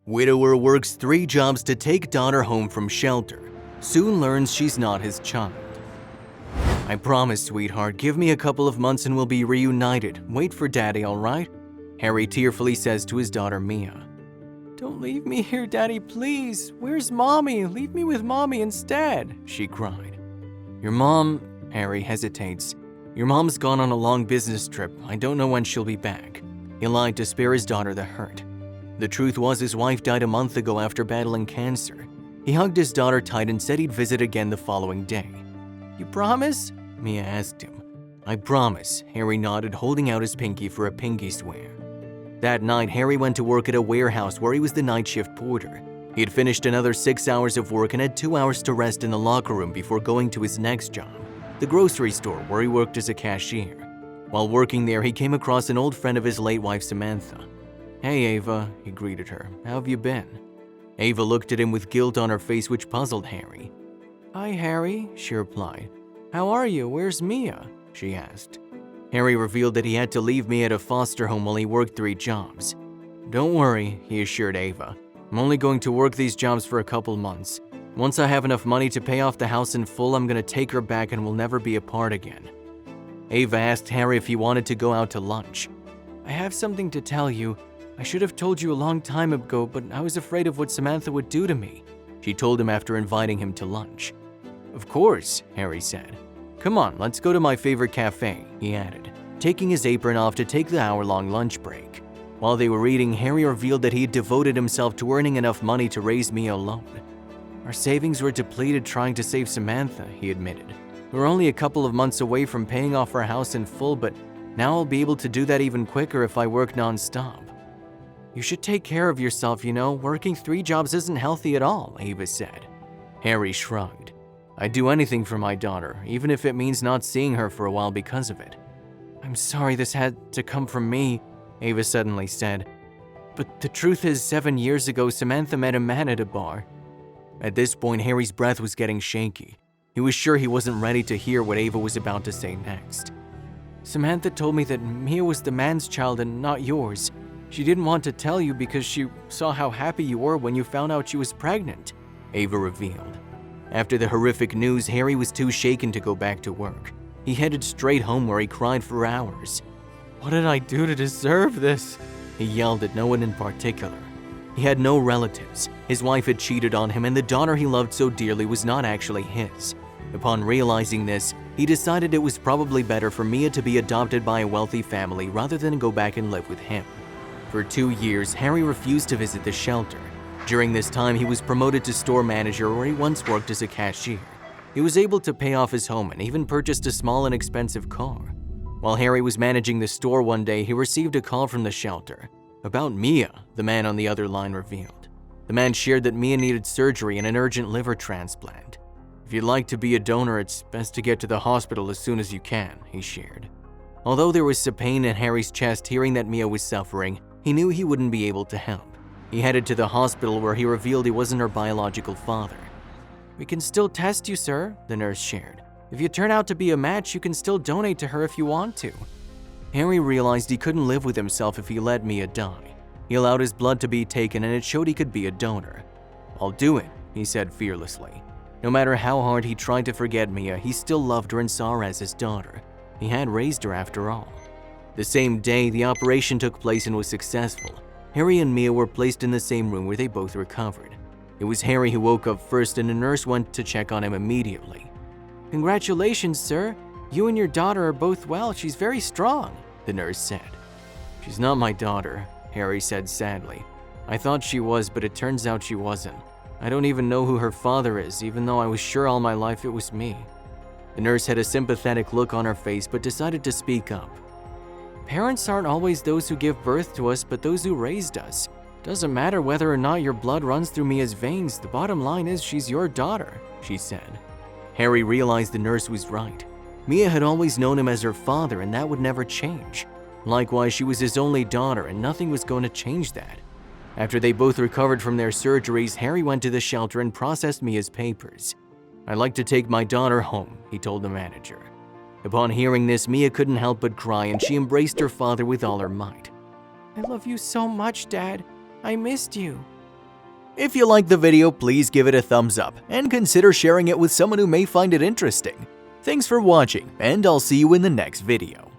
Widower works 3 jobs to take daughter home from shelter. Soon learns she's not his child. I promise, sweetheart, give me a couple of months and we'll be reunited. Wait for daddy, all right? Harry tearfully says to his daughter Mia. Don't leave me here, daddy, please. Where's mommy? Leave me with mommy instead, she cried. Your mom, Harry hesitates. Your mom's gone on a long business trip. I don't know when she'll be back. He lied to spare his daughter the hurt. The truth was his wife died a month ago after battling cancer. He hugged his daughter tight and said he'd visit again the following day. You promise? Mia asked him. I promise, Harry nodded, holding out his pinky for a pinky swear. That night, Harry went to work at a warehouse where he was the night shift porter. He had finished another 6 hours of work and had 2 hours to rest in the locker room before going to his next job, the grocery store where he worked as a cashier. While working there, he came across an old friend of his late wife, Samantha. Hey, Ava, he greeted her. How have you been? Ava looked at him with guilt on her face, which puzzled Harry. Hi, Harry, she replied. How are you? Where's Mia? She asked. Harry revealed that he had to leave Mia at a foster home while he worked 3 jobs. Don't worry, he assured Ava. I'm only going to work these jobs for a couple months. Once I have enough money to pay off the house in full, I'm going to take her back and we'll never be apart again. Ava asked Harry if he wanted to go out to lunch. I have something to tell you. I should have told you a long time ago, but I was afraid of what Samantha would do to me, she told him after inviting him to lunch. Of course, Harry said. Come on, let's go to my favorite cafe, he added, taking his apron off to take the hour-long lunch break. While they were eating, Harry revealed that he had devoted himself to earning enough money to raise Mia alone. Our savings were depleted trying to save Samantha, he admitted. We're only a couple of months away from paying off our house in full, but now I'll be able to do that even quicker if I work non-stop. You should take care of yourself, you know. Working 3 jobs isn't healthy at all, Ava said. Harry shrugged. I'd do anything for my daughter, even if it means not seeing her for a while because of it. I'm sorry this had to come from me, Ava suddenly said. But the truth is, 7 years ago, Samantha met a man at a bar. At this point, Harry's breath was getting shaky. He was sure he wasn't ready to hear what Ava was about to say next. Samantha told me that Mia was the man's child and not yours. She didn't want to tell you because she saw how happy you were when you found out she was pregnant, Ava revealed. After the horrific news, Harry was too shaken to go back to work. He headed straight home where he cried for hours. What did I do to deserve this? He yelled at no one in particular. He had no relatives. His wife had cheated on him and the daughter he loved so dearly was not actually his. Upon realizing this, he decided it was probably better for Mia to be adopted by a wealthy family rather than go back and live with him. For 2 years, Harry refused to visit the shelter. During this time, he was promoted to store manager where he once worked as a cashier. He was able to pay off his home and even purchased a small and expensive car. While Harry was managing the store one day, he received a call from the shelter. About Mia, the man on the other line revealed. The man shared that Mia needed surgery and an urgent liver transplant. If you'd like to be a donor, it's best to get to the hospital as soon as you can, he shared. Although there was some pain in Harry's chest hearing that Mia was suffering, he knew he wouldn't be able to help. He headed to the hospital where he revealed he wasn't her biological father. We can still test you, sir, the nurse shared. If you turn out to be a match, you can still donate to her if you want to. Harry realized he couldn't live with himself if he let Mia die. He allowed his blood to be taken and it showed he could be a donor. I'll do it, he said fearlessly. No matter how hard he tried to forget Mia, he still loved her and saw her as his daughter. He had raised her after all. The same day, the operation took place and was successful. Harry and Mia were placed in the same room where they both recovered. It was Harry who woke up first and a nurse went to check on him immediately. Congratulations, sir. You and your daughter are both well. She's very strong, the nurse said. She's not my daughter, Harry said sadly. I thought she was, but it turns out she wasn't. I don't even know who her father is, even though I was sure all my life it was me. The nurse had a sympathetic look on her face, but decided to speak up. Parents aren't always those who give birth to us, but those who raised us. Doesn't matter whether or not your blood runs through Mia's veins, the bottom line is she's your daughter, she said. Harry realized the nurse was right. Mia had always known him as her father, and that would never change. Likewise, she was his only daughter, and nothing was going to change that. After they both recovered from their surgeries, Harry went to the shelter and processed Mia's papers. I'd like to take my daughter home, he told the manager. Upon hearing this, Mia couldn't help but cry and she embraced her father with all her might. I love you so much, Dad. I missed you. If you liked the video, please give it a thumbs up and consider sharing it with someone who may find it interesting. Thanks for watching, and I'll see you in the next video.